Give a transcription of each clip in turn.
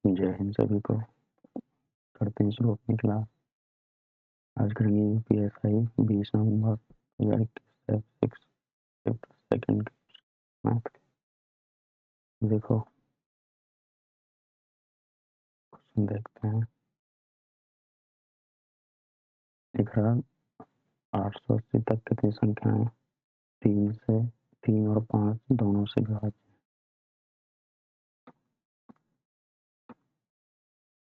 जय हिंद सभी को। करते हैं शुरू अपनी क्लास। आज करेंगे यूपीएसआई 20 नवंबर 2021 शिफ्ट सेकंड मैथ के। देखो क्वेश्चन देखते हैं। लिख रहा 880 तक कितनी संख्याएं 3 और 5 दोनों से विभाज्य।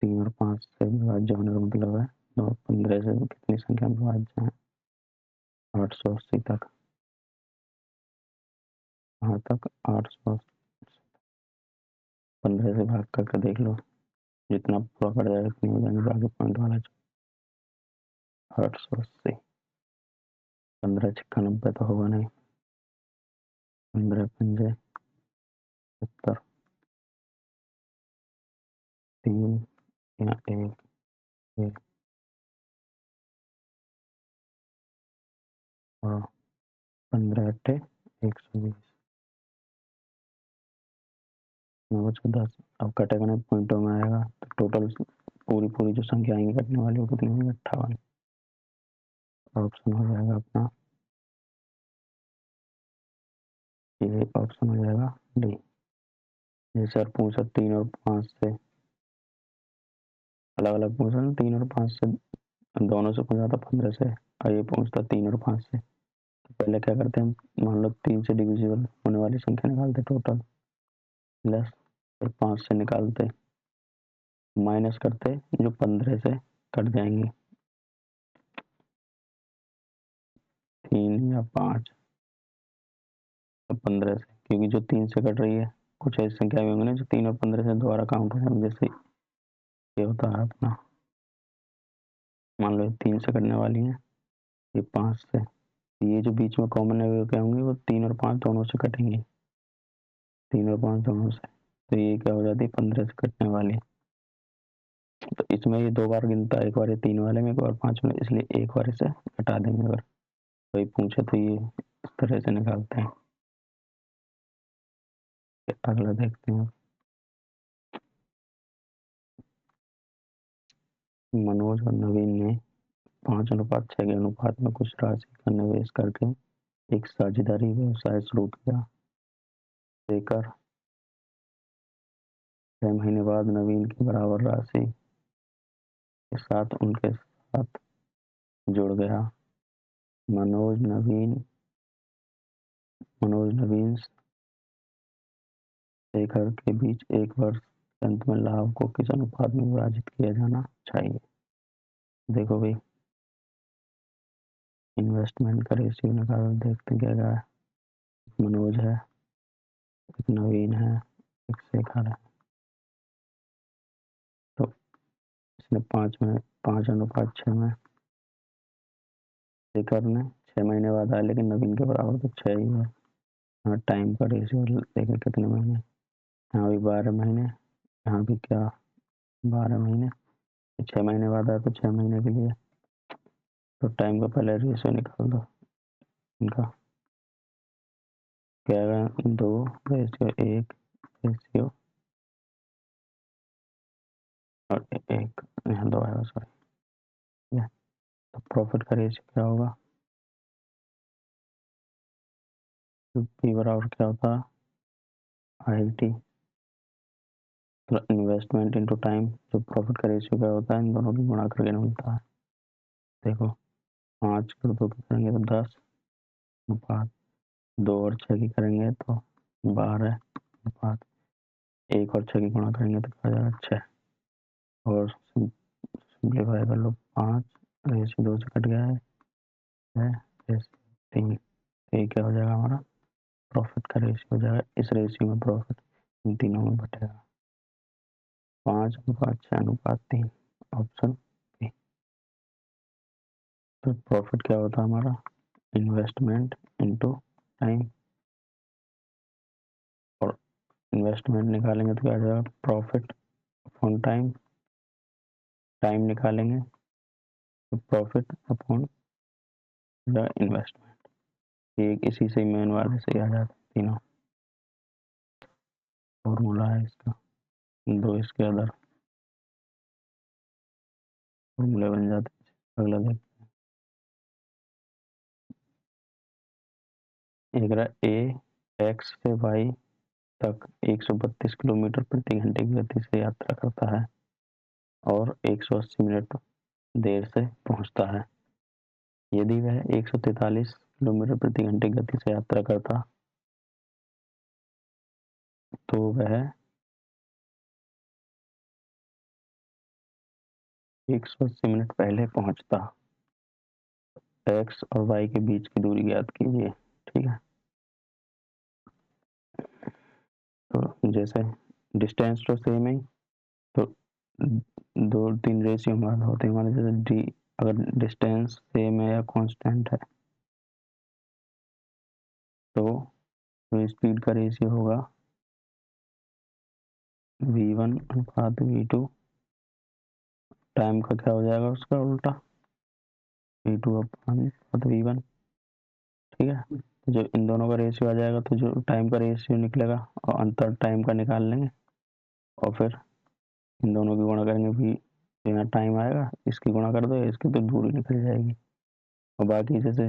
3 और 5 से विभाज्य होने का मतलब है 9 और 15 से कितनी संख्या विभाज्य है 880 तक। कहाँ तक 880 15 से भाग करके देख लो, जितना पूरा कर जाएगा उतनी हो जाएंगे। आगे पॉइंट वाला 880 15 छक्का 90 तो होगा नहीं। 15 पंजे 70 3 या 1 और 15 अट्ठे 120 9 10। अब कटेगा नहीं, पॉइंटों में आएगा तो टोटल पूरी जो संख्या आएंगी कटने वाली वो कितनी होगी 58। ऑप्शन हो जाएगा अपना ये, ऑप्शन हो जाएगा डी। जैसे आप पूछा 3 और 5 से अलग अलग पूछा ना, 3 और 5 से दोनों से पूछा था 15 से, और ये पूछता 3 और 5 से। तो पहले क्या करते हैं, मान लो 3 से डिविजिबल होने वाली संख्या निकालते टोटल, प्लस फिर 5 से निकालते, माइनस करते जो 15 से कट जाएंगे 3 या 5 तो 15 से, क्योंकि जो 3 से कट रही है कुछ ऐसी संख्या भी होंगी ना जो 3 और 15 से दोबारा काउंट हो जाएंगे। जैसे ये होता है अपना, मान लो 3 से कटने वाली है, ये 5 से, ये जो बीच में कॉमन है वो क्या होंगे, वो 3 और 5 दोनों से कटेंगे, 3 और 5 दोनों से, तो ये क्या हो जाती है 15 से कटने वाली। तो इसमें ये 2 बार गिनता है, एक बार ये 3 वाले में, एक बार 5 में, इसलिए एक बार इसे हटा देंगे। अगर कोई पूछे तो ये इस तरह से निकालते हैं। अगला देखते हैं। मनोज और नवीन ने 5:6 के अनुपात में कुछ राशि का निवेश करके एक साझेदारी व्यवसाय शुरू किया। लेकर 6 महीने बाद नवीन की बराबर राशि के साथ उनके साथ जुड़ गया। मनोज नवीन शेखर के बीच एक वर्ष के अंत में लाभ को किस अनुपात में विभाजित किया जाना चाहिए। देखो भाई, इन्वेस्टमेंट का रेशियो निकाल देखते क्या क्या है। मनोज है, एक नवीन है, एक शेखर है। तो इसने 5:6 में शेखर ने 6 महीने बाद आया, लेकिन नवीन के बराबर तो 6 ही है। हाँ, टाइम का रेशियो देखें कितने महीने, यहाँ भी 12 महीने, यहाँ भी क्या 12 महीने, 6 महीने बाद आया तो 6 महीने के लिए। तो टाइम का पहले रेशियो निकाल दो इनका, क्या है 2:1 रेशियो और 1, यहाँ 2 आएगा सॉरी। तो प्रॉफिट का रेशियो क्या होगा, पी बराबर क्या होता है ILT, तो इन्वेस्टमेंट इनटू टाइम। जो प्रॉफिट का रेशियो क्या होता है, इन दोनों की गुणा करके मिलता है। देखो 5 कर 2 की करेंगे तो 10 अनुपात 2 और 6 की करेंगे तो 12 अनुपात 1 और 6 की गुणा करेंगे तो क्या जाएगा 6, और सिंप्लीफाई कर लो 5 रेशियो 2 से कट गया है 3, ये क्या हो जाएगा हमारा प्रॉफिट का रेशियो हो जाएगा। इस रेशियो में प्रॉफिट इन तीनों में बटेगा 5:6:3, ऑप्शन बी। तो प्रॉफिट क्या होता है हमारा, इन्वेस्टमेंट इनटू टाइम, और इन्वेस्टमेंट निकालेंगे तो क्या आ जाएगा प्रॉफिट अपॉन टाइम, टाइम निकालेंगे तो प्रॉफिट अपॉन इन्वेस्टमेंट। ये इसी से मेन वाले से आ जाते तीनों, फॉर्मूला है इसका, 2 इसके अदर। फॉर्मूले बन जाते हैं। अगला देखते हैं। एक रहा ए एक्स से वाई तक 132 किलोमीटर प्रति घंटे की गति से यात्रा करता है और 180 मिनट देर से पहुंचता है। यदि वह 143 किलोमीटर प्रति घंटे की गति से यात्रा करता तो वह 180 मिनट पहले पहुंचता। एक्स और वाई के बीच की दूरी ज्ञात कीजिए। ठीक है, तो जैसे डिस्टेंस तो सेम है, तो दो तीन रेशियो हमारे होते हैं हमारे, जैसे डी अगर डिस्टेंस सेम है या कांस्टेंट है तो स्पीड का रेशियो होगा v1 अनुपात v2। टाइम का क्या हो जाएगा उसका उल्टा, v2 अनुपात v1। ठीक है, जो इन दोनों का रेशियो आ जाएगा तो जो टाइम का रेशियो निकलेगा और अंतर टाइम का निकाल लेंगे और फिर इन दोनों की गुणा करेंगे। भी यहाँ टाइम आएगा, इसकी गुणा कर दो, इसकी तो दूरी निकल जाएगी। और बाकी जैसे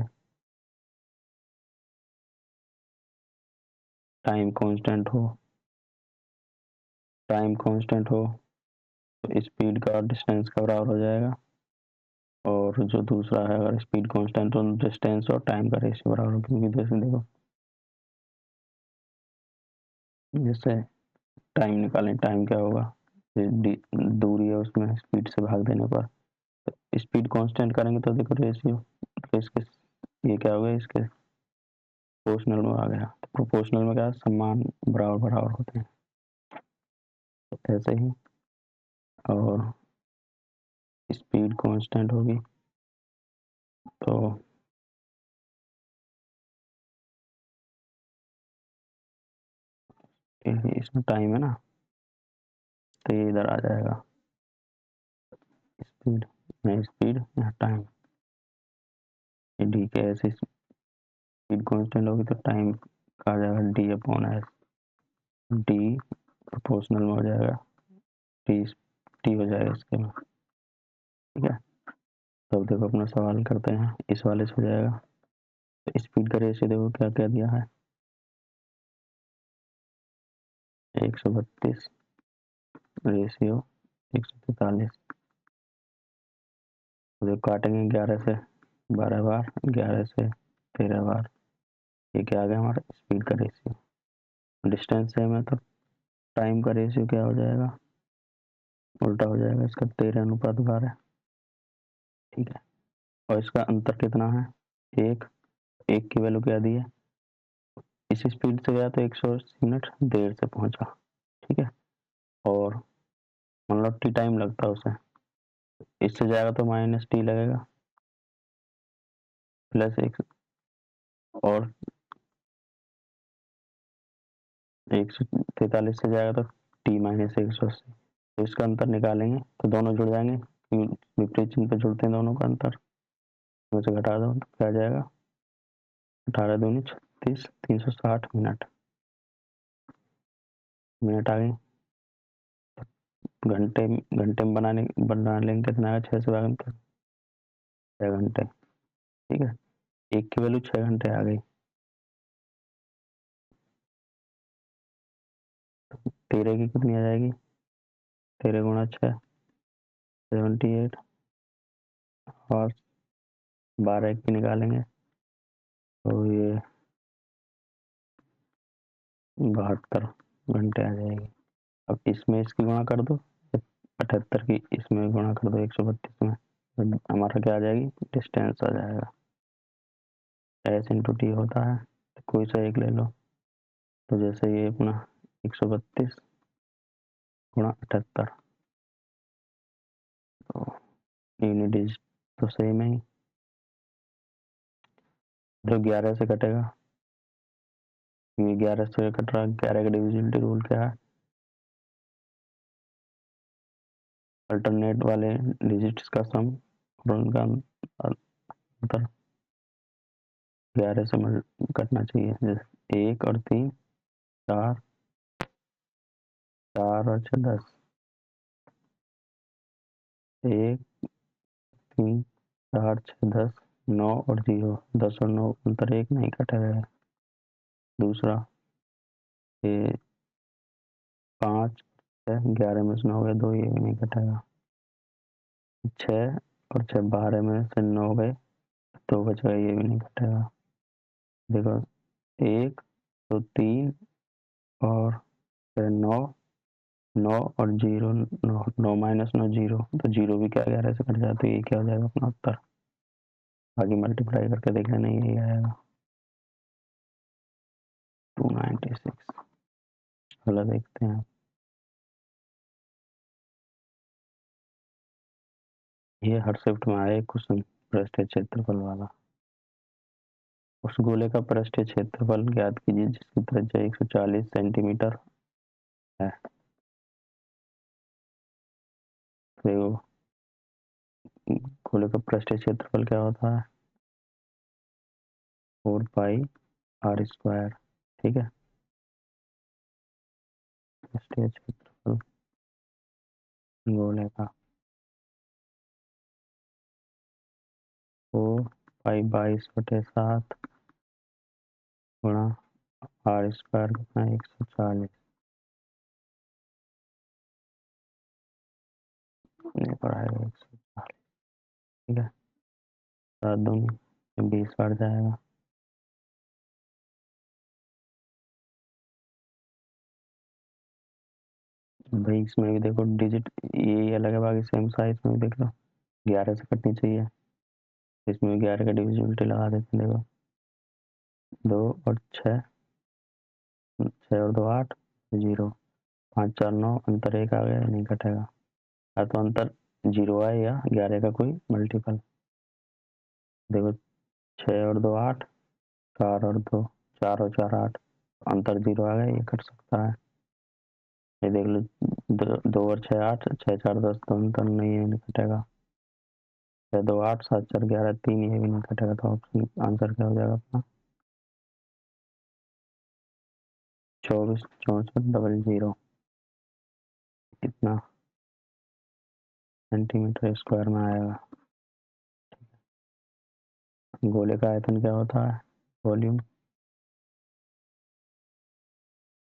टाइम कांस्टेंट हो तो स्पीड का और डिस्टेंस का बराबर हो जाएगा। और जो दूसरा है अगर स्पीड कांस्टेंट हो डिस्टेंस और टाइम का रेशियो बराबर हो, क्योंकि जैसे देखो जैसे टाइम निकालें, टाइम क्या होगा, दूरी है उसमें स्पीड से भाग देने पर, तो स्पीड कांस्टेंट करेंगे तो देखो रेशियो, तो इसके ये क्या हो गया, इसके प्रोपोर्शनल में आ गया। तो प्रोपोर्शनल में क्या है, समान बराबर बराबर होते हैं, तो ऐसे ही। और स्पीड कांस्टेंट होगी तो इसमें टाइम है ना, तो ये इधर आ जाएगा स्पीड में स्पीड यहाँ टाइम, डी के ऐसे स्पीड कांस्टेंट होगी तो टाइम का आ जाएगा D upon S. D proportional में हो जाएगा टी, टी हो जाएगा इसके में। ठीक है, तब देखो अपना सवाल करते हैं, इस वाले से हो जाएगा। तो स्पीड का रेशियो देखो क्या क्या दिया है, 132 रेशियो 143। जो काटेंगे 11 से 12 बार, 11 से 13 बार, ये क्या आ गया हमारा स्पीड का रेशियो। डिस्टेंस सेम है तो टाइम का रेशियो क्या हो जाएगा, उल्टा हो जाएगा इसका, 13 अनुपात 12। ठीक है, और इसका अंतर कितना है, एक, एक की वैल्यू क्या दी है, इस स्पीड से गया तो 180 मिनट देर से पहुंचा। ठीक है, और मान लो टी टाइम लगता है उसे, इससे जाएगा तो माइनस टी लगेगा, प्लस एक, और 143 से जाएगा तो टी माइनस 180। तो इसका अंतर निकालेंगे तो दोनों जुड़ जाएंगे, विपरीत चिन्ह पे जुड़ते हैं दोनों का अंतर, उसे घटा दो तो क्या आ जाएगा, 18 दूनी 36, 360 मिनट। मिनट आ गई, घंटे घंटे में बना लेंगे कितना आएगा, 6 से भाग 6 घंटे। ठीक है, एक की वैल्यू 6 घंटे आ गई। 13 की कितनी आ जाएगी, 13 गुणा 6 78, और 12 की निकालेंगे तो ये 72 घंटे आ जाएगी। अब इसमें इसकी गुणा कर दो, 78 की इसमें गुणा कर दो 132 में, तो हमारा क्या आ जाएगी, डिस्टेंस आ जाएगा। एस इंटू टी होता है, तो कोई सा एक ले लो, तो जैसे ये अपना 132 गुणा 78, तो यूनिट तो सेम है, जो 11 से कटेगा, ये 11 से कट रहा है, 11 का डिविजिबिलिटी रूल क्या है, अल्टरनेट वाले डिजिट्स का सम और उनका अंतर 11 से कटना चाहिए, जैसे 1 और 3, 4, 4 और 6 10, 1 3 4 6 10 9 और 0, 10 और 9 अंतर 1 नहीं कटेगा। दूसरा ये 5 6 11 में से 9 गए 2, ये भी नहीं कटेगा। 6 और 6 12 में से 9 गए 2 बच गए, ये भी नहीं कटेगा। देखो 1 तो 3 और 9 9 और 0 9 9 माइनस 9 0, तो 0 भी क्या 11 से कट जाए, तो ये क्या हो जाएगा अपना उत्तर। आगे मल्टीप्लाई करके देख लेना, यही आएगा 296। चलो देखते हैं। ये हर शिफ्ट में आया एक क्वेश्चन पृष्ठीय क्षेत्रफल वाला। उस गोले का पृष्ठीय क्षेत्रफल ज्ञात कीजिए जिसकी त्रिज्या 140 सेंटीमीटर है। तो गोले का पृष्ठीय क्षेत्रफल क्या होता है? 4 पाई आर स्क्वायर। ठीक है, पृष्ठीय क्षेत्रफल गोले का 4 पाई 22/7 गुणा आर स्क्वायर कितना 140 नहीं पढ़ाएगा 140। ठीक है, 7 दूनी 20 बढ़ जाएगा। भाई इसमें भी देखो डिजिट यही अलग है, बाकी सेम साइज में भी देख लो 11 से कटनी चाहिए, इसमें भी 11 का डिविजिबिलिटी लगा देते हैं। देखो 2 और 6, 6 और 2 8, 0 5 4 9 अंतर 1 आ गया, नहीं कटेगा। या तो अंतर 0 आए या 11 का कोई मल्टीपल। देखो 6 और 2 8, 4 और 2 4 और 4 8, अंतर 0 आ गया, ये कट सकता है। ये देख लो 2 और 6 8, 6 4 10, तो अंतर नहीं है, नहीं कटेगा। 6 2 8, 7 4 11 3, ये भी नहीं कटेगा। तो ऑप्शन आंसर क्या हो जाएगा अपना 24 64 00 कितना सेंटीमीटर स्क्वायर में आएगा। गोले का आयतन क्या होता है? वॉल्यूम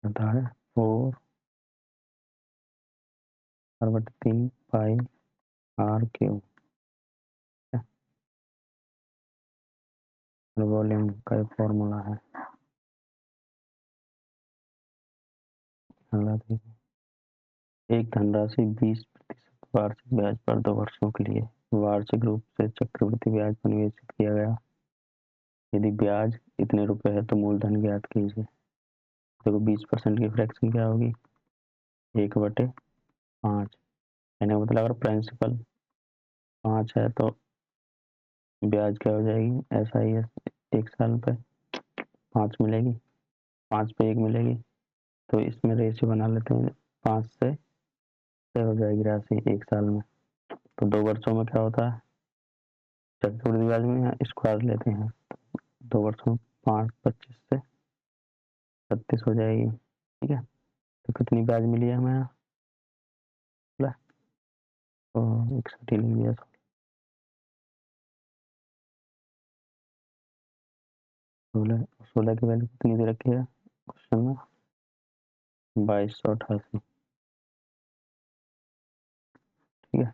होता है 4/3 पाई आर क्यूब। वॉल्यूम का फॉर्मूला है। एक धनराशि 20% वार्षिक ब्याज पर 2 वर्षों के लिए वार्षिक रूप से चक्रवृद्धि ब्याज पर निवेशित किया गया। यदि ब्याज इतने रुपए है तो मूलधन ज्ञात कीजिए। देखो 20% की फ्रैक्शन क्या होगी? 1/5। यानी मतलब अगर प्रिंसिपल 5 है तो ब्याज क्या हो जाएगी? ऐसा ही है, 1 साल पे 5 मिलेगी, 5 पे 1 मिलेगी। तो इसमें रेशियो बना लेते हैं, 5 से 6 हो जाएगी राशि 1 साल में। तो 2 वर्षों में क्या होता है? चक्रवृद्धि ब्याज में स्क्वायर लेते हैं, 2 वर्षों में 5 25 से 36 हो जाएगी। ठीक है, तो कितनी ब्याज मिली है हमें? तो 61 ही लिख दिया। 16 की वैल्यू कितनी दे रखी है क्वेश्चन में? 2288। ठीक है,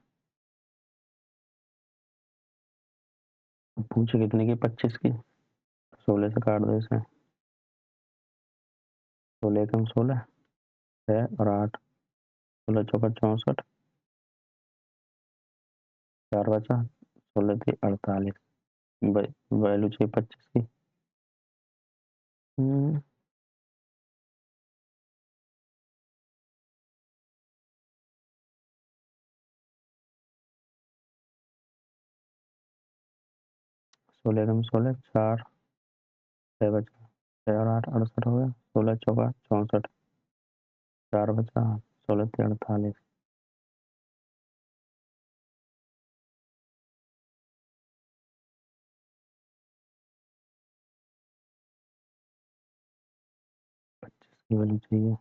पूछे कितने की? 25 की। 16 से काट दो इसे, 16 कम 16 6 और 8, 16 चौका 64, 4 बचा, 16 थी 48। वैल्यू चाहिए 25 की। 16 कम 16 4, 6 बचा, 6 और 8 68 हो गया, 16 चौका 64, 4 बचा, 16 थी 48। की वैल्यू चाहिए,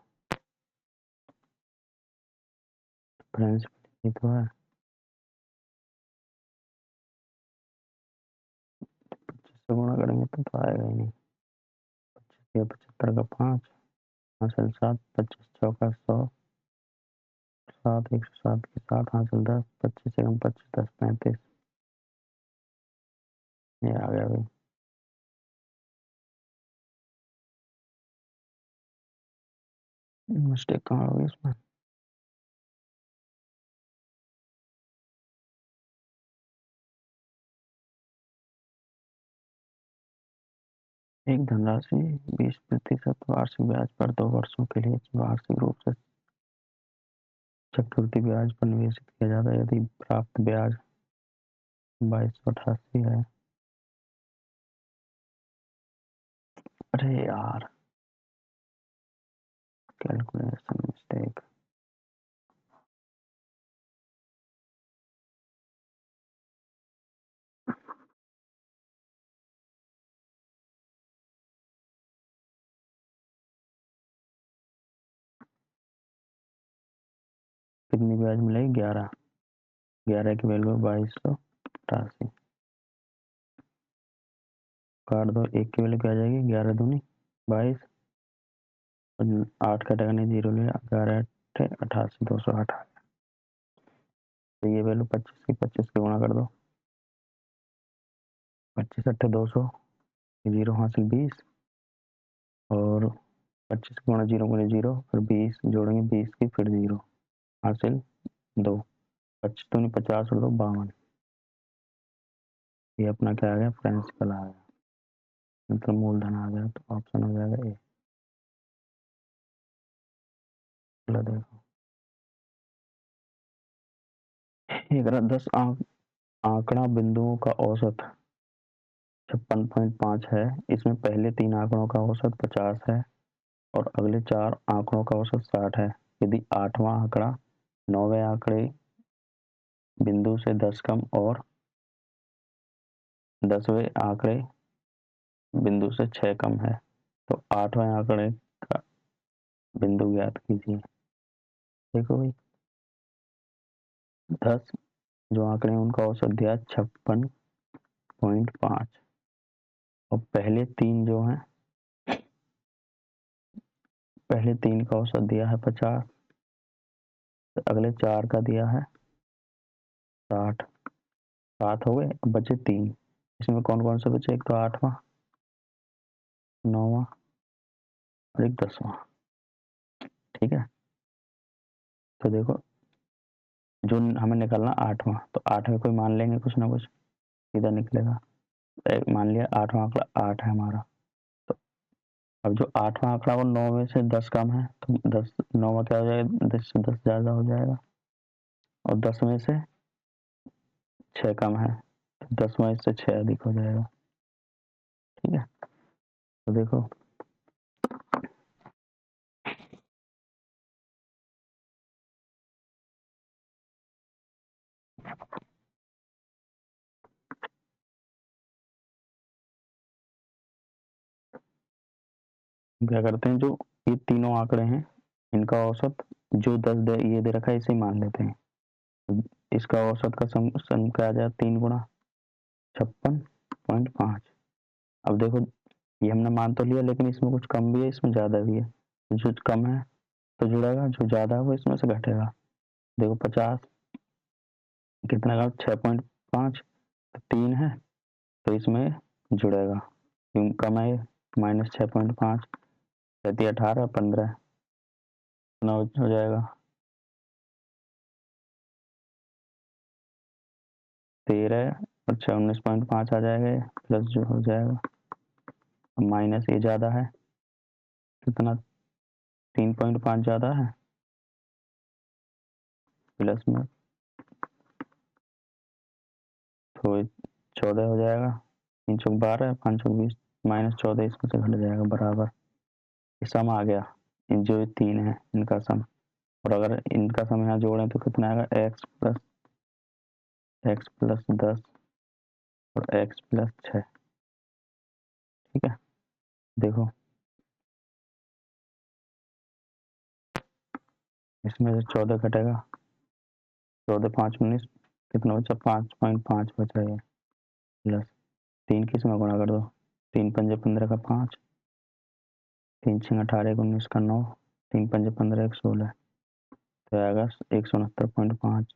प्रिंसिपल ये तो है। तो गुणा करेंगे तो आएगा ही नहीं। 25 75 का 5 हासिल 7 25 चौका 100 7 107 के 7 हासिल 10 25 से कम 25 10 35 ये आ गया भाई। मिस्टेक कहाँ होगी इसमें? एक धनराशि 20% वार्षिक ब्याज पर 2 वर्षों के लिए वार्षिक रूप से चक्रवृद्धि ब्याज पर निवेशित किया जाता है यदि प्राप्त ब्याज 2288 है। अरे यार कैलकुलेशन मिस्टेक। कितनी ब्याज मिलेगी? 11 11 की वैल्यू 2288 काट दो। एक की वैल्यू क्या आ जाएगी? 11 दूनी 22 8 का टका नहीं 0 लिया 11 88 208। तो ये वैल्यू 25 की गुणा कर दो 25 अट्ठे 200 जीरो हासिल 20 और 25 गुणा 0 गुणे 0 फिर 20 जोड़ेंगे 20 की फिर 0 हासिल 2 25 दूनी 50 और 2 52। ये अपना क्या आ गया? प्रिंसिपल आ गया मतलब मूलधन आ गया। तो ऑप्शन हो जाएगा ए। चलो देखो 10 आंकड़ा बिंदुओं का औसत 56.5 है। इसमें पहले 3 आंकड़ों का औसत 50 है और अगले 4 आंकड़ों का औसत 60 है। यदि 8वां आंकड़ा 9वें आंकड़े बिंदु से 10 कम और 10वें आंकड़े बिंदु से 6 कम है तो 8वें आंकड़े का बिंदु ज्ञात कीजिए। देखो भाई 10 जो आंकड़े हैं उनका औसत दिया 56.5 और पहले 3 जो हैं पहले 3 का औसत दिया है 50 तो अगले 4 का दिया है 60। 7 हो गए अब बचे 3। इसमें कौन कौन से बचे? एक तो 8वां 9वां और एक 10वां। ठीक है तो देखो जो हमें निकालना 8वां तो 8 में कोई मान लेंगे कुछ ना कुछ सीधा निकलेगा। मान लिया 8वां आंकड़ा 8 है हमारा। तो अब जो 8वां आंकड़ा वो 9 में से 10 कम है तो 10 9वां क्या हो जाएगा? 10 से 10 ज़्यादा हो जाएगा और 10 में से 6 कम है तो 10वां इससे 6 अधिक हो जाएगा। ठीक है तो देखो क्या करते हैं जो ये तीनों आंकड़े हैं इनका औसत जो 10 दे ये दे रखा है इसे मान लेते हैं। तो इसका औसत का सम क्या आ जाए 3 गुणा 56.5। अब देखो ये हमने मान तो लिया लेकिन इसमें कुछ कम भी है इसमें ज़्यादा भी है। जो कम है तो जुड़ेगा जो ज़्यादा है वो इसमें से घटेगा। देखो 50 कितना का 6.5 3 है तो इसमें जुड़ेगा क्यों कम है -6.5 रहती 18 15 9 हो जाएगा 13 और 19.5 आ जाएगा प्लस जो हो जाएगा माइनस ये ज़्यादा है कितना 3.5 ज़्यादा है प्लस में तो 14 हो जाएगा 3 चौक 12 5 चौक 20 -14 इसमें से घट जाएगा बराबर। ये सम आ गया इन जो 3 है इनका सम और अगर इनका सम यहाँ जोड़ें तो कितना आएगा x+10 और x+6। ठीक है देखो इसमें से 14 घटेगा 14 5 19 कितना बचा 5.5 बचा ये प्लस 3 किस में गुणा कर दो, 3 पंजे 15 का 5, 3 छः 18 19 का 9, 3 पंजे 15 1 16, तो आएगा 169.5।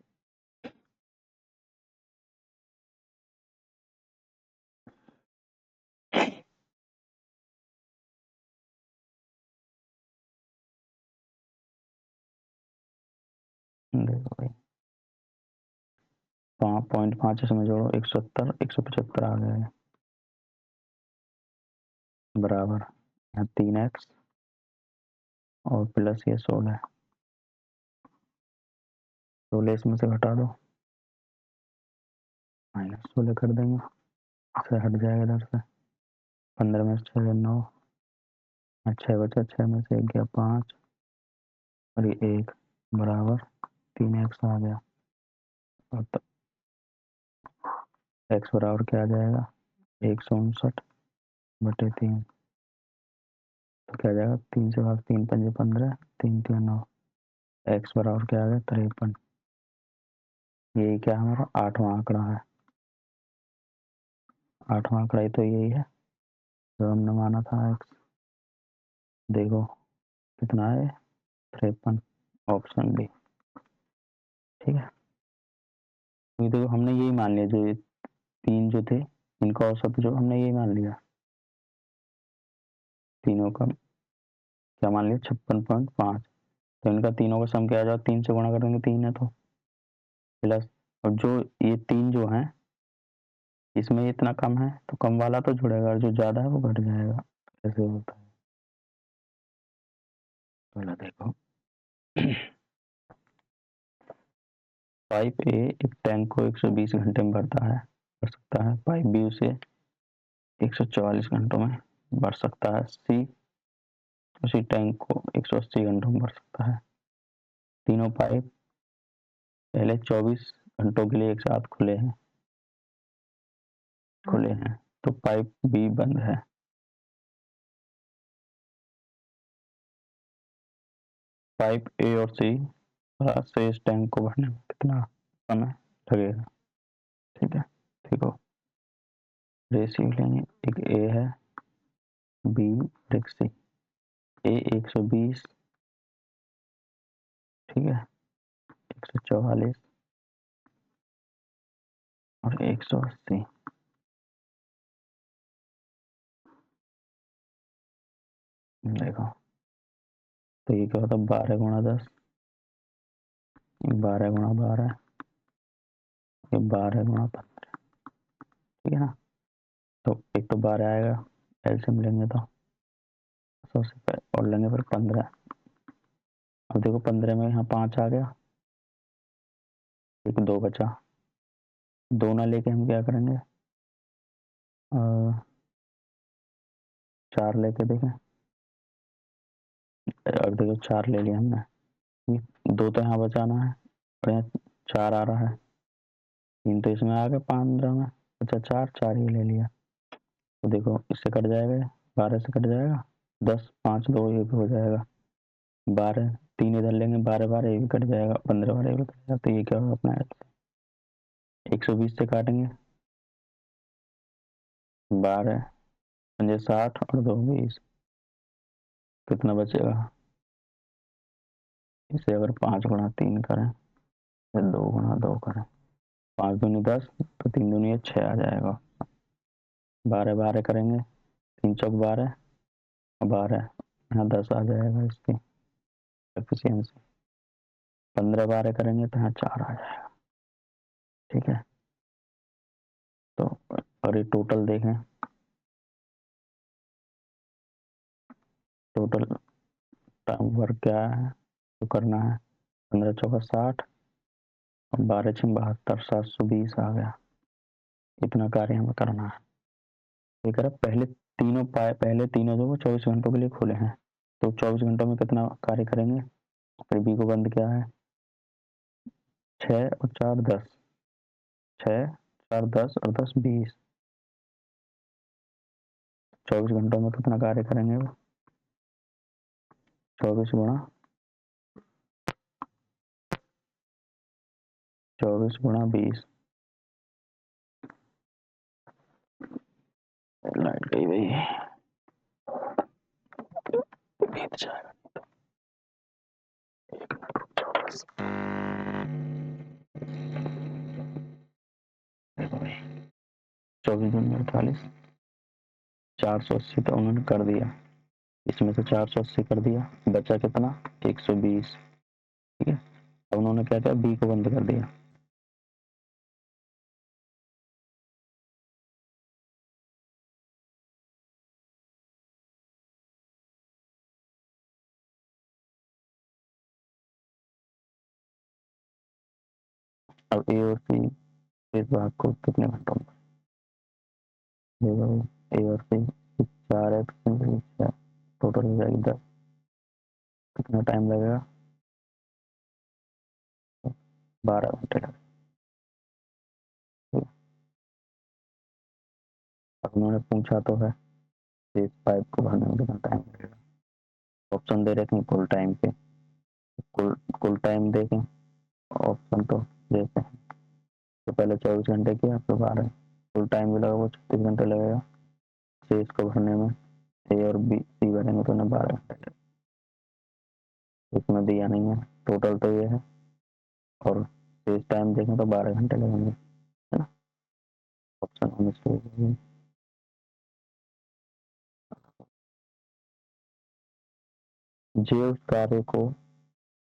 देखो भाई 5.5 इसमें जोड़ो 170 175 आ गया है, बराबर यहाँ 3x और प्लस ये 16, 16 इसमें से घटा दो, -16 कर देंगे, इससे हट जाएगा इधर से, 15 में से 6 9, 6 बचा, 6 में से 1 गया 5 और ये 1 बराबर 3x आ गया। और तो x बराबर क्या आ जाएगा, 159/3, तो क्या आ जाएगा 3 से भाग 3 पंजे 15, 3 3 9, x बराबर क्या आ गया 53। यही क्या हमारा 8वां आंकड़ा है, 8वां आंकड़ा ही तो यही है जो हमने माना था x। देखो कितना है 53, ऑप्शन बी, ठीक है। ये देखो हमने यही मान लिया, जो 3 जो थे इनका औसत जो हमने यही मान लिया, तीनों का क्या मान लिया 56.5, तो इनका तीनों का सम क्या आ जाएगा, 3 से गुणा करेंगे 3 है तो प्लस, और जो ये 3 जो है इसमें इतना कम है तो कम वाला तो जुड़ेगा और जो ज्यादा है वो घट जाएगा, ऐसे होता है। पहले देखो पाइप ए एक टैंक को 120 घंटे में भर सकता है, पाइप बी उसे 144 घंटों में भर सकता है, सी उसी टैंक को 180 घंटों में भर सकता है। तीनों पाइप पहले 24 घंटों के लिए एक साथ खुले हैं तो पाइप बी बंद है। पाइप ए और सी से इस टैंक को भरने में कितना समय लगेगा, ठीक है। देखो रेशियो लेंगे, एक ए है, बी एक सी, ए 120, ठीक है, 144 और 180। देखो तो ये क्या होता है 12 गुणा 10, 12 गुणा 12, ये 12 गुणा 15, ठीक है ना। तो एक तो 12 आएगा, एलसीएम लेंगे तो 100 से और लेंगे फिर 15। अब देखो 15 में यहाँ 5 आ गया, एक 2 बचा, 2 ना लेके हम क्या करेंगे 4 लेके देखें, अब देखो 4 ले लिया हमने, 2 तो यहाँ बचाना है और यहाँ 4 आ रहा है, 3 तो इसमें आ गया 15 में, अच्छा 4 4 ही ले लिया, तो देखो इससे कट जाएगा, 12 से कट जाएगा, 10 5 2 ये भी हो जाएगा, 12 3 इधर लेंगे, 12 12 ये भी कट जाएगा, 15 12 ये भी कट जाएगा, तो ये क्या होगा अपना 120 से काटेंगे, 12 पंजे 60 और 2 20, कितना बचेगा, इसे अगर 5 गुणा 3 करें या 2 गुणा 2 करें, 5 दूनी 10 तो 3 दूनी 6 आ जाएगा, 12 12 करेंगे, 3 चौक 12 और 12 यहाँ 10 आ जाएगा इसकी एफिशिएंसी, 15 12 करेंगे तो यहाँ 4 आ जाएगा, ठीक है। तो और ये टोटल देखें, टोटल टाइम वर्क क्या है तो करना है, 15 चौका 60 और 12 6 72, 720 आ गया, इतना कार्य हमें करना है। ये करा पहले तीनों जो वो 24 घंटों के लिए खुले हैं, तो 24 घंटों में कितना कार्य करेंगे, फिर बी को बंद क्या है 6 और 4 10, 6 4 10 और 10 20, 24 घंटों में कितना कार्य करेंगे वो 24 गुणा 20, लाइट गई भाई, बीत जाएगा। एक मिनट रुक जाओ बस। देखो भाई 24 दूनी 48, 480 तो उन्होंने कर दिया, इसमें से 480 कर दिया, बचा कितना 120। ठीक है, अब उन्होंने क्या किया, बी को बंद कर दिया। अब ए और सी इस भाग को कितने घंटों में, ए और सी 4 टोटल हो जाएगी 10, कितना टाइम लगेगा 12 घंटे लगेगा। अब उन्होंने पूछा तो है इस पाइप को भरने में कितना टाइम लगेगा, ऑप्शन दे रखे हैं कुल टाइम पे, कुल टाइम देखें ऑप्शन तो देते हैं, तो पहले 24 घंटे किया फिर 12, कुल टाइम भी लगा वो 36 घंटे लगेगा। शेष को भरने में ए और बी सी भरेंगे तो उन्हें 12 घंटे लगेगा, इसमें दिया नहीं है, टोटल तो ये है, और शेष टाइम देखें तो 12 घंटे लगेंगे, है ना। ऑप्शन हम इसको जे उस कार्य को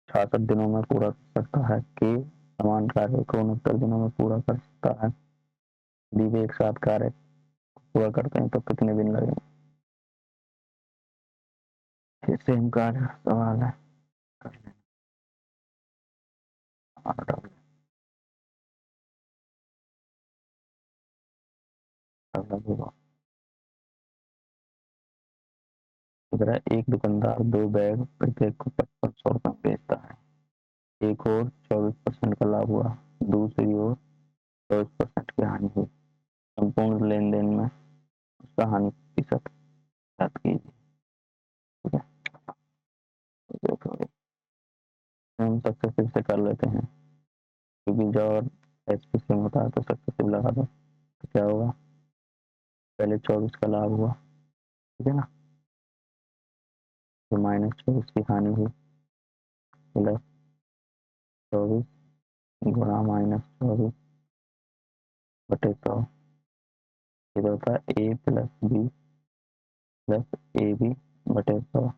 66 दिनों में पूरा कर सकता है, के समान कार्य को 69 दिनों में पूरा कर सकता है, दी वे एक साथ कार्य पूरा करते हैं तो कितने दिन लगेंगे। ये सेम कार्य सवाल है, कर लेना। एक दुकानदार 2 बैग प्रत्येक को 5500 रुपये बेचता है, एक और 24% का लाभ हुआ, दूसरी ओर 24% की हानि हुई, संपूर्ण लेन देन में उसका हानि प्रतिशत ज्ञात कीजिए। ठीक है, तो देखो हम सक्सेसिव से कर लेते हैं, क्योंकि जब एचपी सेम होता है तो सक्सेसिव लगा दो, तो क्या होगा, पहले 24 का लाभ हुआ, ठीक है ना, तो -24 की हानि हुई, प्लस 24 गुणा -24 बटे 100, इधर होता है A plus B plus A B बटे 100,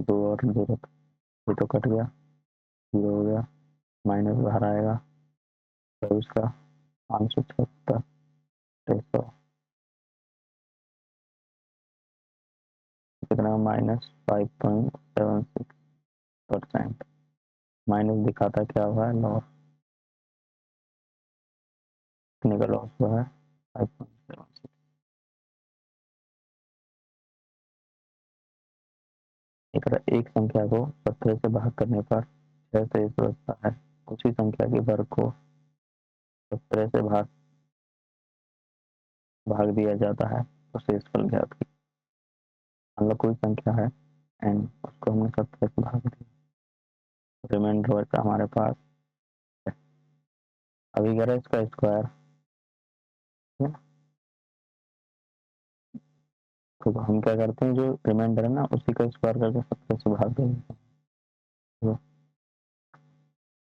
दो और जीरो, ये तो कट गया, जीरो हो गया, माइनस बाहर आएगा, तो इसका 576 100 कितना, -5.76%, माइनस दिखाता क्या हुआ है, लॉस, कितने का लॉस हुआ है 5.76। एक संख्या को 17 से भाग करने पर 6 से इस बचता है, उसी संख्या के वर्ग को 17 से भाग दिया जाता है तो शेषफल ज्ञात कीजिए। मान लो कोई संख्या है n, उसको हमने 17 से भाग दिया, रिमाइंडर बचा हमारे पास, अभी करें इसका स्क्वायर, तो हम क्या करते हैं, जो रिमाइंडर है ना उसी का स्क्वायर करके 17 से भाग देंगे,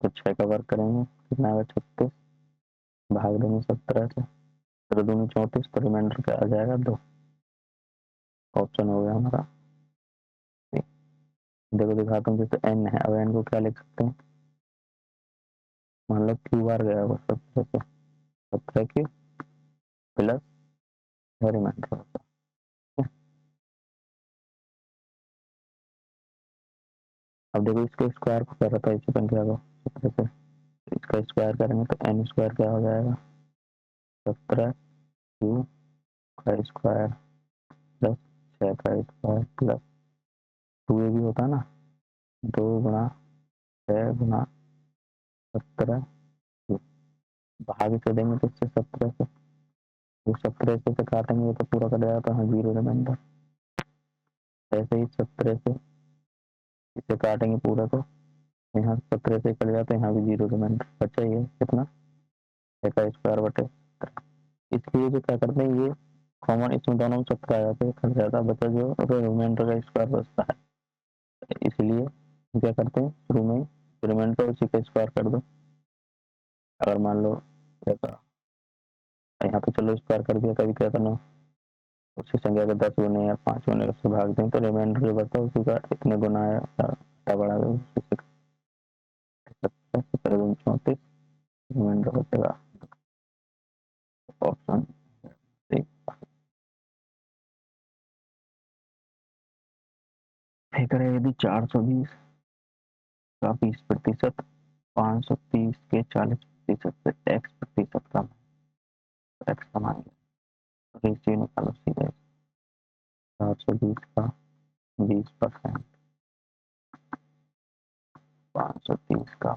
तो 6 का वर्ग करेंगे कितना आएगा 36, भाग देंगे 17 से, तो दूनी 34, तो रिमाइंडर क्या आ जाएगा 2, ऑप्शन हो गया हमारा। देखो दिखाता हूँ, जैसे n है, अब n को क्या लिख सकते हैं, मान लो क्यू बार गया होगा 17 से, 17 क्यू प्लस रिमाइंडर, अब देखो इसके स्क्वायर को क्या रहता है, इसी संख्या को 17 से इसका स्क्वायर करेंगे तो n स्क्वायर क्या हो जाएगा, 17 क्यू का स्क्वायर प्लस 6 का स्क्वायर प्लस 2 ये भी होता है ना, 2 गुणा 6 गुणा 17, भाग से देंगे तो इससे 17 से, वो 17 से काटेंगे तो पूरा कट जाएगा, तो हाँ जीरो रिमाइंडर, ऐसे ही 17 से इसे काटेंगे पूरा तो यहाँ 17 से कट जाते हैं, यहाँ भी जीरो रिमाइंडर, बचा ये कितना का स्क्वायर बटे, इसलिए जो क्या करते हैं ये कॉमन इसमें दोनों में चक्कर आ जाते हैं, खट जाता बचा जो रिमाइंडर का स्क्वायर बचता है, इसलिए क्या करते हैं शुरू में रिमाइंडर उसी का स्क्वायर कर दो। अगर मान लो ऐसा यहाँ पे चलो स्क्वायर कर दिया, कभी क्या करना उसी संख्या का 10 गुने या 5 गुने उससे भाग दें तो रिमाइंडर जो बचता है उसी का इतने गुना है बड़ा 34 रिमाइंडर बचेगा ऑप्शन सी। यदि 420 का 20%, 530 के 40% से टैक्स प्रतिशत कम, टैक्स कमाएंगे रेशियो निकालो सीधे। 420 का 20%, 530 का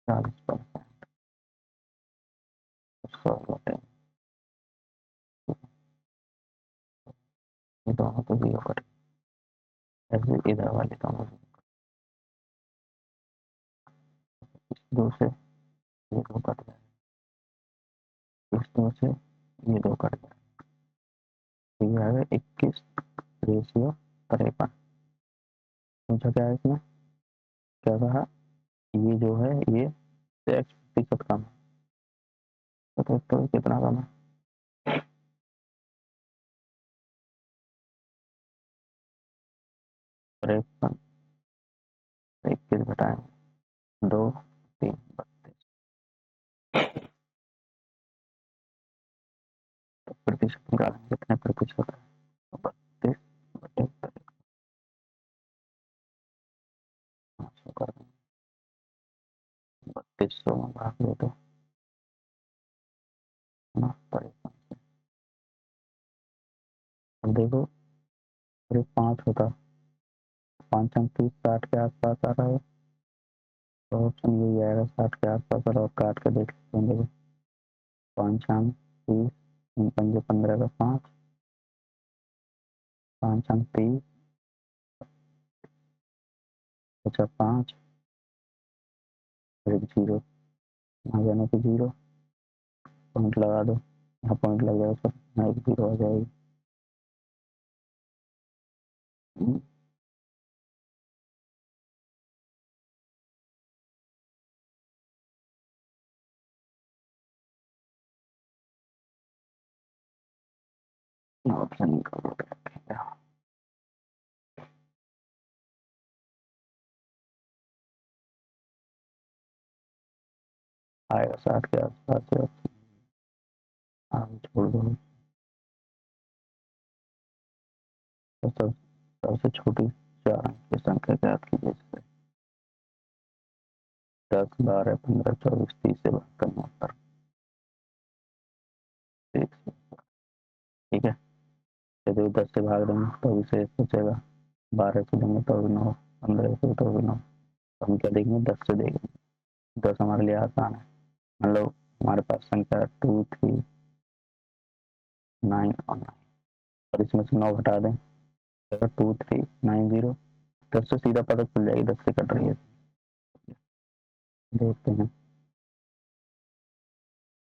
40%, 100 बटे, ये दोनों तो जीरो कट, ऐसे इधर वाले दोनों दो से ये दो कट गए, इस दो से ये दो कट गए, तो ये आएगा 21 रेशियो 53। पूछा क्या है इसमें, क्या कहा ये जो है ये टैक्स प्रतिशत कम है, तो कितना कम है 53, 21 घटाएं 2 3 32, तो प्रतिशत निकालेंगे कितने प्रतिशत है, 32 बटे 500 कर देंगे, 3200 में भाग दे दो ना 53। अब देखो करीब 5 होता, 5 अंक 30 60 के आसपास आ रहा है, तो ऑप्शन यही आएगा 60 के आसपास, और काट के देख लेते हैं। देखो 5 अंक 30, 5 15 का 5, 5 अंक 30 बचा 5, एक जीरो, यहाँ जाने पे जीरो, पॉइंट लगा दो, यहाँ पॉइंट लग जाएगा सर, यहाँ एक जीरो आ जाएगी। ऑप्शन निकालो आएगा 60 के आसपास, आगे छोड़ दो। तो सबसे छोटी 4 अंक की संख्या ज्ञात कीजिए, जैसे 10 12 15 24 30 से भाग करना पर, ठीक है। यदि 10 से भाग देंगे तो भी शेष बचेगा, 12 से देंगे तो भी 9, 15 से तो भी 9, हम क्या देखेंगे 10 से देखेंगे, 10 हमारे लिए आसान है। मान लो हमारे पास संख्या 2 3 9 और 9, और इसमें से 9 घटा दें, 2 3 9 0, 10 से सीधा पता चल जाएगी 10 से कट रही है, देखते हैं।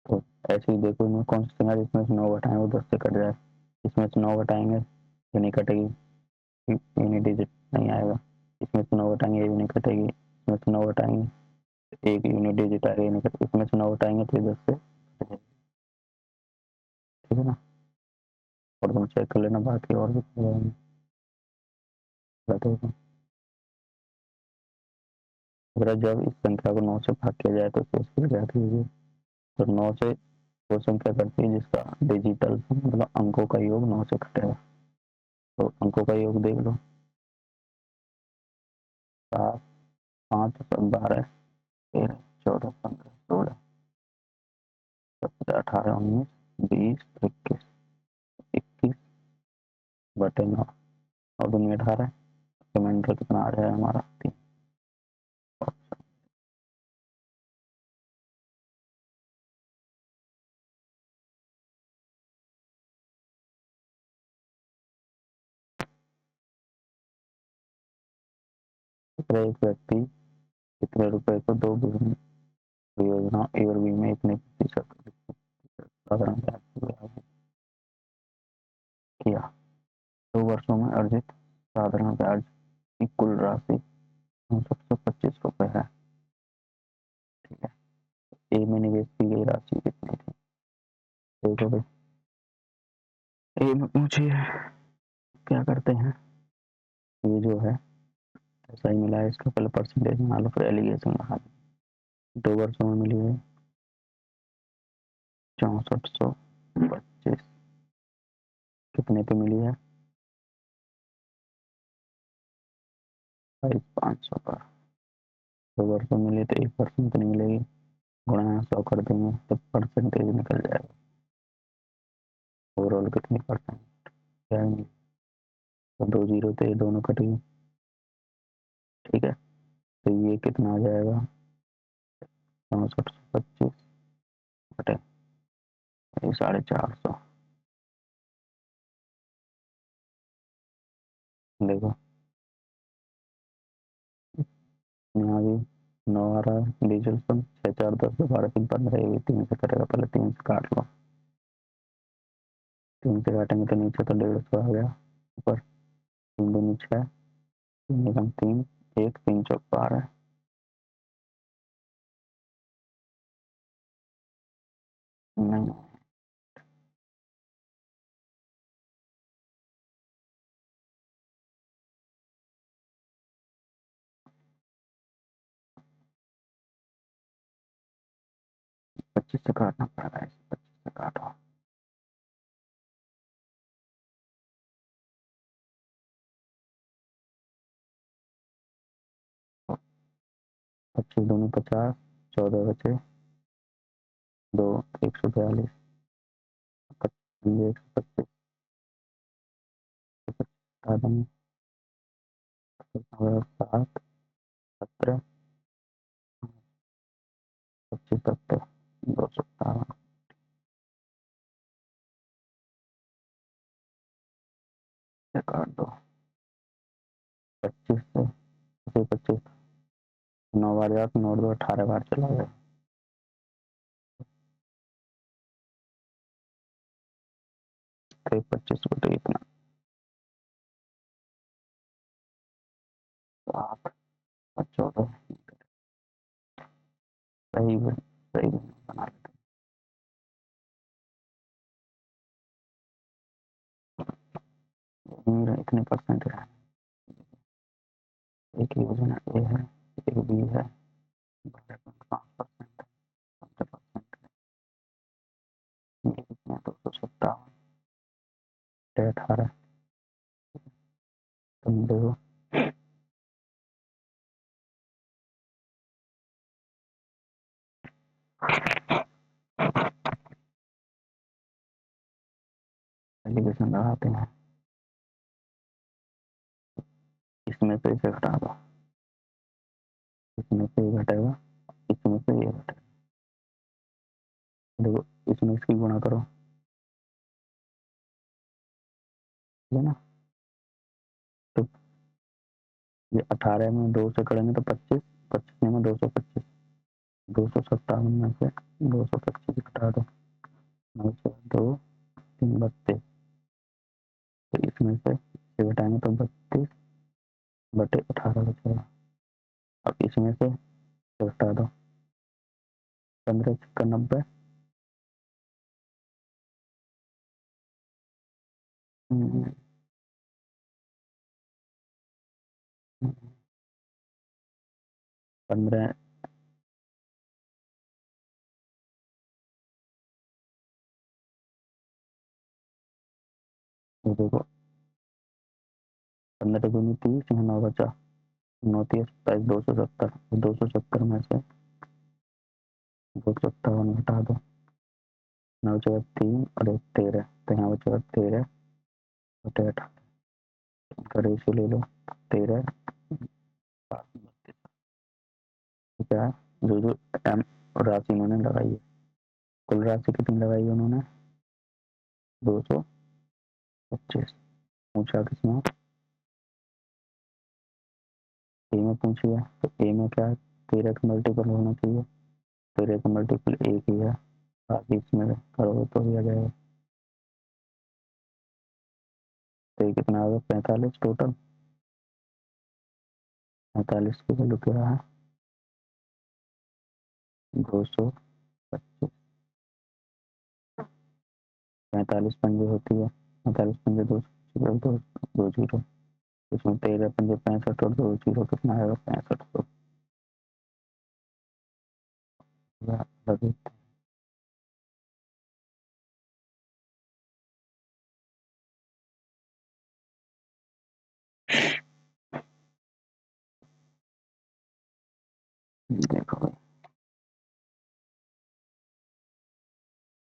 तो ऐसे ही देखो इनमें कौन सी संख्या जिसमें से 9 घटाएं वो 10 से कट जाए, इसमें से 9 घटाएंगे ये नहीं कटेगी, यूनिट डिजिट नहीं आएगा, इसमें से 9 घटाएंगे ये भी नहीं कटेगी, इसमें से 9 घटाएंगे एक यूनिट डिजिट आएगा ये नहीं कटेगी, इसमें से 9 घटाएंगे तो ये 10 से, ठीक है ना। और तुम चेक कर लेना बाकी और भी बताओ। अगर जब इस संख्या को 9 से भाग किया जाए तो शेष फिर क्या कीजिए, तो 9 से वो संख्या करती है जिसका डिजिटल मतलब अंकों का योग 9 से कटेगा, तो अंकों का योग देख लो 7 5 12 13 14 15 16 17 18 19 20 21 21 बटे 9 और दूनी 18, रिमाइंडर कितना आ रहा है हमारा 3। एक व्यक्ति कितने रुपए को 2 योजना ए और बी में इतने प्रतिशत देखो भाई, ए में पूछिए क्या करते हैं, ये जो है ऐसा ही मिला है, इसका पहले परसेंटेज निकालो फिर एलिगेशन लगा दो। 2 वर्षों में मिली है 6425, कितने पे मिली है 2500 पर। 2 वर्षों में मिली तो 1% नहीं मिलेगी, गुणा 100 कर देंगे तो परसेंटेज निकल जाएगा, ओवरऑल कितनी परसेंट जाएंगे। तो 2 जीरो तो ये दोनों कटेंगे, ठीक है। तो ये कितना आ जाएगा 6425 बटे 450। देखो यहाँ भी 9 आ रहा है, डिजिटल सम 6 4 10 12 3 15, ये 3 से कटेगा, पहले 3 से काट लो, 3 से काटेंगे तो नीचे तो 150 आ गया, ऊपर 3 दूनी 6, 3 एकम 3, 1 3 चौक 12, नहीं 25 से काटना पड़ेगा, इसे 25 से काटो, 25 दूनी 50, 14 बचे 2, 142, 125 7 17 25 70 257 से काट दो, 25 से 25 9 बार याद, 9 2 18 बार चला गया, तो 25 बटे इतना 7 और 14, सही सही बना लेते, इतने परसेंट है, एक योजना ए है, एक बी है, 5%, 257 18, तुम देखो एलिगेशन लगाते हैं, इसमें से इसे घटा दो, इसमें से ये घटेगा, इसमें से ये घटेगा, देखो इसमें इसकी गुणा करो, ठीक है ना। तो ये 18 में 2 से करेंगे तो 25, 25 में 225, 257 में से 225 घटा दो, 9 से 2 3 32, तो इसमें से इसे घटाएंगे तो 32 बटे 18 बचेगा। अब इसमें से घटा दो, 15 छक्का 90, 15, देखो 15 दूनी 30, यहाँ 9 बचा, 9 30 27, 270, 270 में से 257 घटा दो, 9 बचेगा 3 और 1 13, तो यहाँ बचेगा 13 बटे 18, इनका रेशियो ले लो 13, क्या है जो जो एम राशि उन्होंने लगाई है, कुल राशि कितनी लगाई है उन्होंने 225, पूछा किसमें, ए में पूछी है, तो ए में क्या है 13 का मल्टीपल होना चाहिए, 13 का मल्टीपल 1 ही है, बाकी इसमें करोगे तो भी आ जाएगा, तो ये कितना होगा 45 टोटल, 45 की वैल्यू क्या है 225, पैंतालीस पंजे होती है, 45 पंजे दो जीरो, दो दो जीरो, इसमें 13 पंजे 65 और दो जीरो कितना आएगा? 65। तो देखो भाई,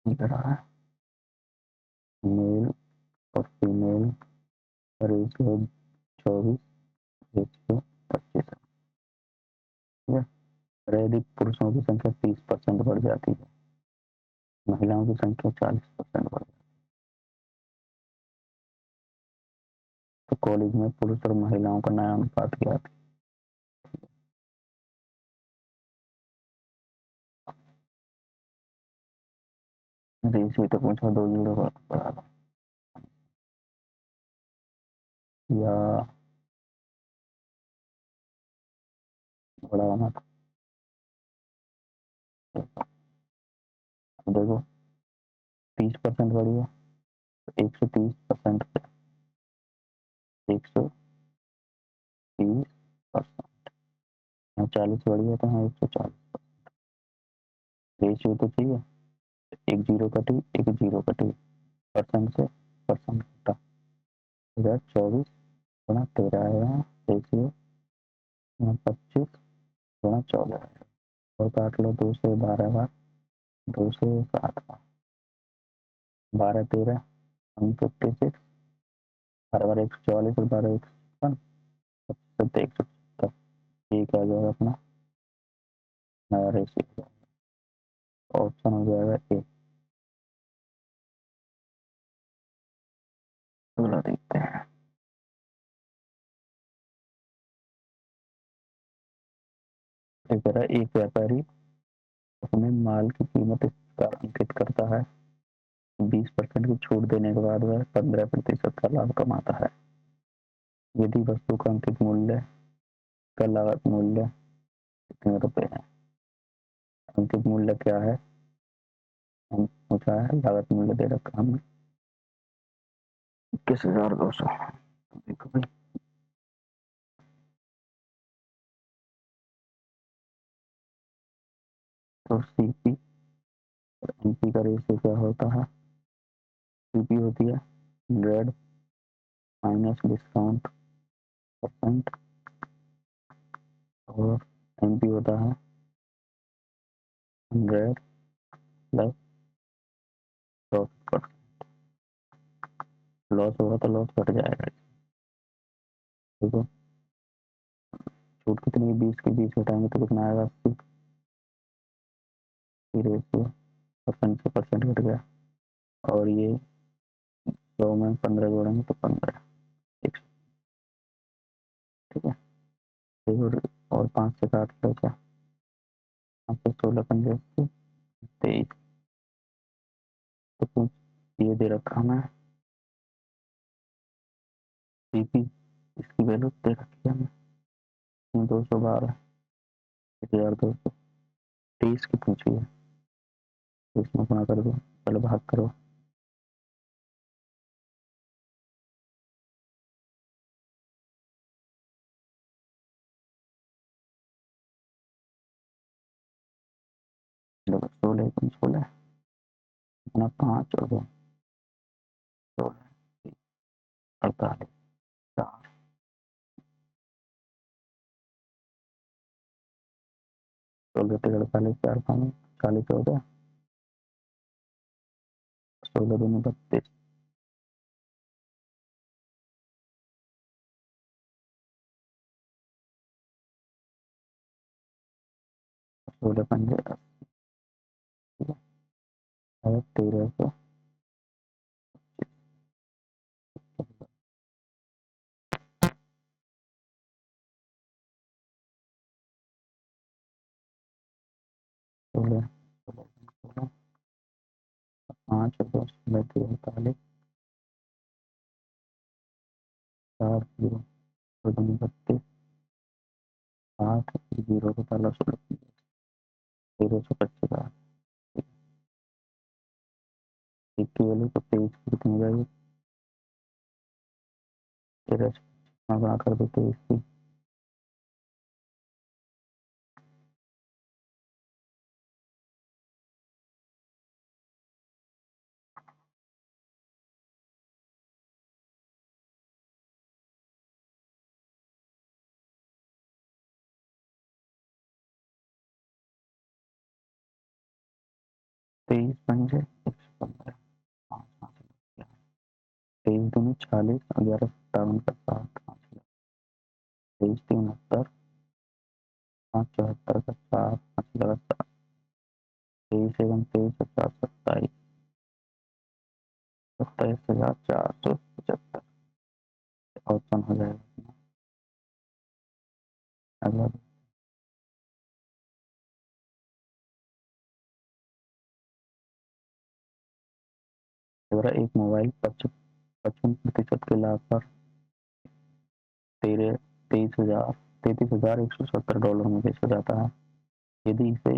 इधर आ रहा है मेल और फीमेल रेशियो 24, रेशियो 25 है। ठीक है, यदि पुरुषों की संख्या 30% बढ़ जाती है, महिलाओं की संख्या 40% बढ़ जाती है, तो कॉलेज में पुरुष और महिलाओं का नया अनुपात क्या था? रेशियो तो पूछो, दो जीरो बढ़ा दो या बढ़ाना था। देखो 30% बढ़ी है, 130% से 130%, 40 बढ़ी है तो हाँ 140। रेशियो तो चाहिए, एक जीरो कटी, एक जीरो कटी, परसेंट से परसेंट कटा, इधर 24 गुणा 13 है, रेशियो 25 गुणा 14 है, और काट लो 2 से 12 बार, 2 से 7 बार, 12 13 156, 12 144 और 12 156, 170 ठीक आ जाएगा अपना नया रेशियो। ऑप्शन हो जाएगा ए। अगला देखते हैं। इस तरह एक व्यापारी अपने माल की कीमत इस प्रकार अंकित करता है, 20% की छूट देने के बाद वह 15% का लाभ कमाता है। यदि वस्तु का अंकित मूल्य का लागत मूल्य कितने रुपए है? अंकित मूल्य क्या है? हम पूछा है, लागत मूल्य दे रखा हमने 21,200। देखो भाई, तो सीपी और एनपी का रेशियो क्या होता है? सीपी होती है 100 माइनस डिस्काउंट परसेंट, और एनपी होता है 100 प्लस प्रॉफिट। लॉस होगा तो लॉस कट जाएगा। ठीक है, छूट कितनी? 20 की 20 घटाएंगे तो कितना आएगा? 80। रेशियो परसेंट से परसेंट घट गया, और ये 100 में 15 जोड़ेंगे तो 15। ठीक है, और 5 से काट लो, क्या 5 से 16 पंजे 23। तो कुछ ये दे रखा मैं सीपी, इसकी वैल्यू दे रखी है हमें 212, 1223 की पूछी है, तो इसमें गुणा कर दो, पहले भाग करो। देखो 16 16 अपना 5 और 2 16, 48, 4, 16 से 48, 4 5 40 हो गया, 16 दूनी 32, 16 पंजे 1300। 16 5 और 2 16 48, 4 जीरो, 32, 8 जीरो को पहला 16, 0 से 25। एक की वैल्यू तो 23 की कितनी हो जाएगी, 13 बना कर दो 23 की, तेईस पंजे 115, 23 दूनी 40, 11 57 का 7, 23 3 70, 5 74 का 4, 5 लगा 7, 23 एवं 23 50 27, 27,475 ऑप्शन हो जाएगा। अगला एक मोबाइल 55% के लाभ पर तेरह 33,170 डॉलर में बेचा जाता है। यदि इसे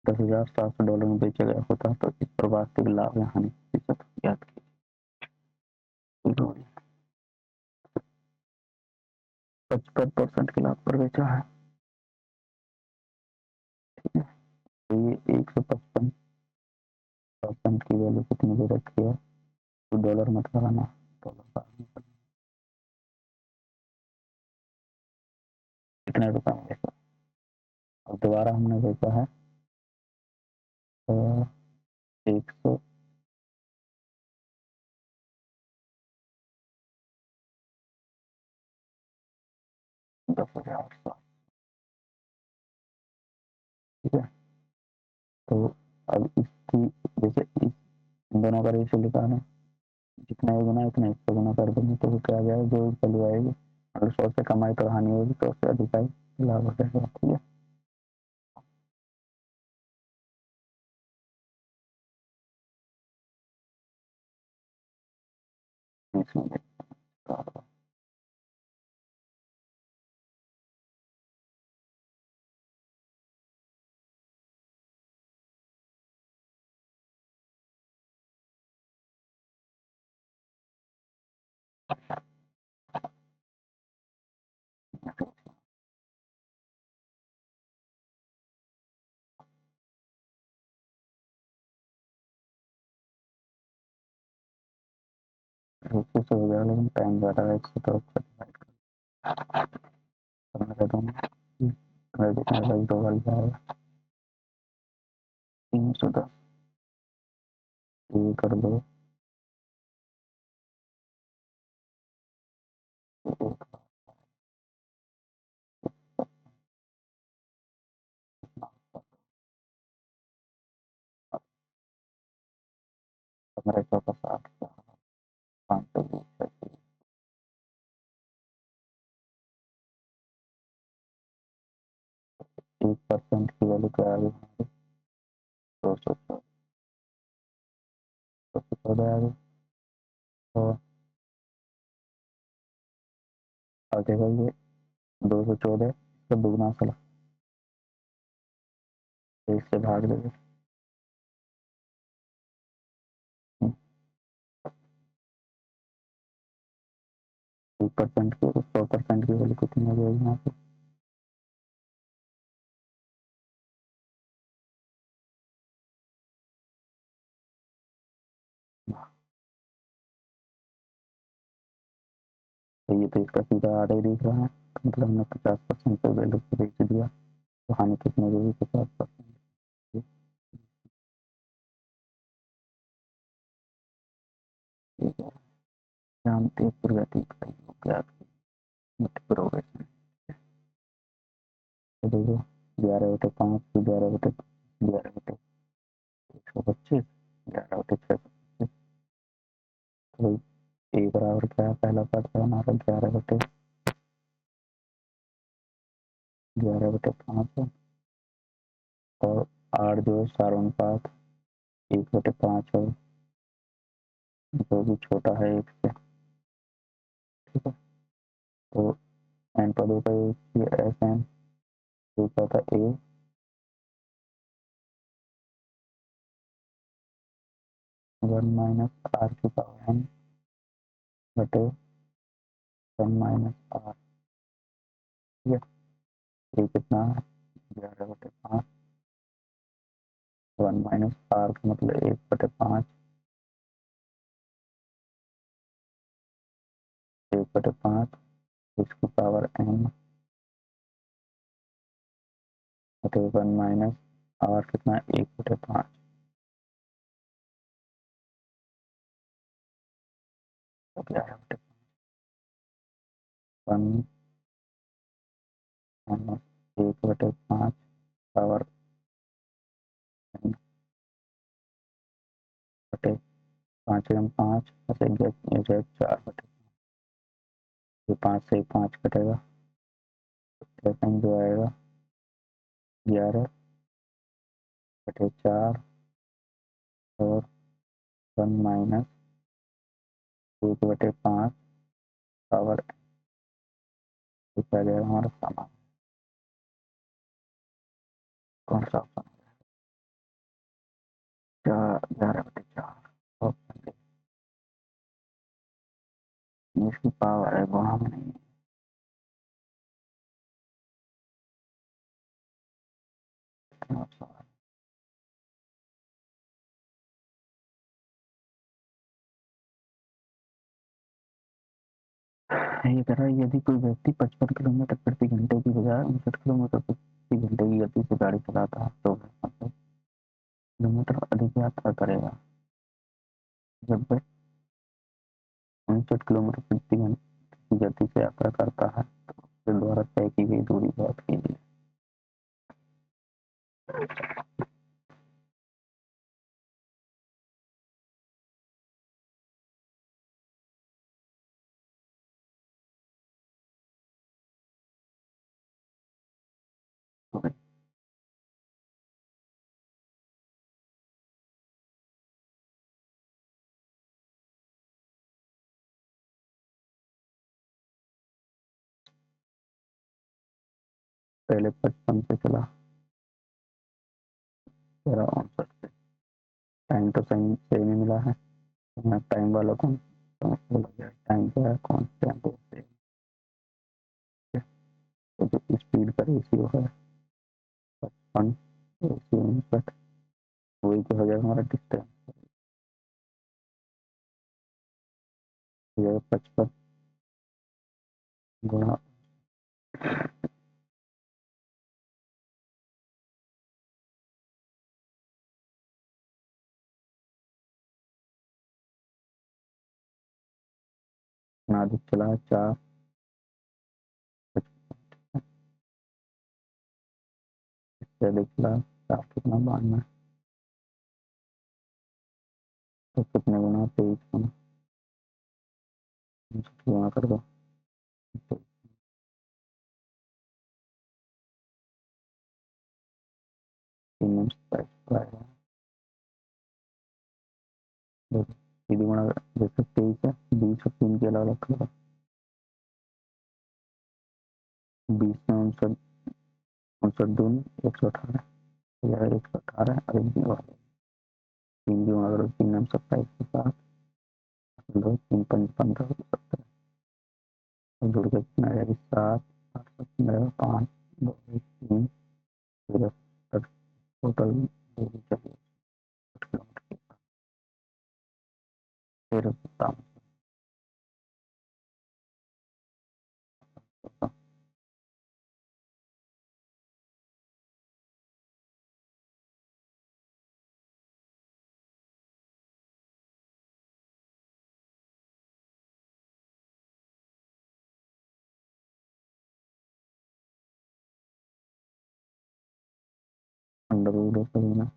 10,700 डॉलर में बेचा गया होता तो इस पर वास्तविक लाभ या हानि प्रतिशत ज्ञात कीजिए। 55% के लाभ पर बेचा है, तो ये 155% की वैल्यू कितनी दे रखी है, तो डॉलर मत लगाना, डॉलर कितने रुपए में बेचा। अब दोबारा हमने बेचा है 100 10,000, ठीक है। तो अब इसकी जैसे इस इन दोनों का रेशियो निकालें, जितना ही गुना इतना इससे गुना कर देंगे तो वो क्या आ जाएगा, जो वैल्यू आएगी अगर 100 से कमाई तो हानि होगी, 100 से अधिक आई लाभ हो जाएगा, ठीक है। इसमें रुपये से हो जाएगा, लेकिन टाइम ज़्यादा है, 100 तो मैं कहता हूँ लगभग 2 वाली जाएगा, 310 ये कर दो, तो 1500 का 60, 520 1% की वैल्यू क्या आ गई, 214 आ गई। और आगे भाई ये 214 इसका दुगना चला, तो इससे भाग देंगे, 1% की 100% की वैल्यू कितनी हो जाएगी यहाँ पे, तो ये तो इसका सीधा आधा ही दिख रहा है, तो मतलब हमने 50% पे वैल्यू को बेच दिया, तो हानि कितनी हो जाएगी, 50%। ठीक है, जानते प्रगति का क्या प्रोग्रेस, तो देखो 11/5 की 11/125, 11/625, तो ए बराबर क्या है, पहला पार्ट है हमारा 11/5 है, और 8 जो है सार्वनुपात 1/5 है, जो भी छोटा है 1 से, ठीक है। तो एन पदों का एस एन, दूसरा था ए, वन माइनस आर की पावर एन बटे वन माइनस आर। ठीक है, ये कितना है 11/5। वन माइनस आर का मतलब 1/5, 1/5 इसकी पावर एन बटे वन माइनस आर कितना 1/5। तो 11/वन माइनस 1/5 पावर एन बटे 5 ऐसे 4/5। ये 5 से 5 कटेगा, सेकंड जो आएगा 11/4 और वन माइनस 1/5 पावर आ जाएगा हमारा सामान। कौन सा ऑप्शन? 11/4 ऑप्शन इसकी पावर है गुणा में नहीं। ये कह रहा है यदि कोई व्यक्ति 55 किलोमीटर प्रति घंटे की बजाय 59 किलोमीटर प्रति घंटे की गति से गाड़ी चलाता है तो वह 50 किलोमीटर अधिक यात्रा करेगा। जब वह 59 किलोमीटर प्रति घंटे की गति से यात्रा करता है तो उसके द्वारा तय की गई दूरी ज्ञात कीजिए। पहले 55 से चला, 59 से। टाइम तो सही सही में मिला है। टाइम वाला कौन टाइम क्या है कौन टेम्पो से, तो जो स्पीड का रेशियो है 55 रेशियो 59 वही तो हो जाएगा हमारा डिस्टेंस। 55 गुणा अधिक चला है 4, इससे अधिक चला 4 कितना 92, तो कितने गुना 23 गुना गुणा कर दो तो 3 आएगा। सीधी गुणा जैसे 23 है 20 और 3 के अलग अलग कर दो। 20 में 59 दूनी 118 या 118 और 3 की गुणा करो 3 27 के साथ 3 5 15 जुड़ के कितना आएगा 7 8 15 5 2 3 टोटल दूरी चाहिए किलोमीटर। फिर अंडर रूट होता है ना।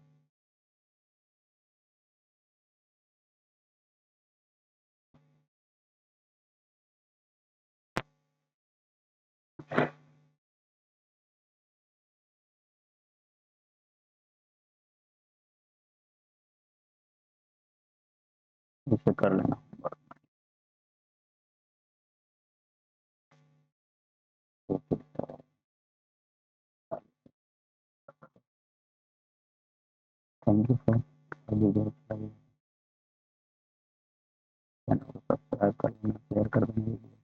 इसे कर लेना। थैंक यू फॉर चैनल को सब्सक्राइब कर देना, शेयर कर देना।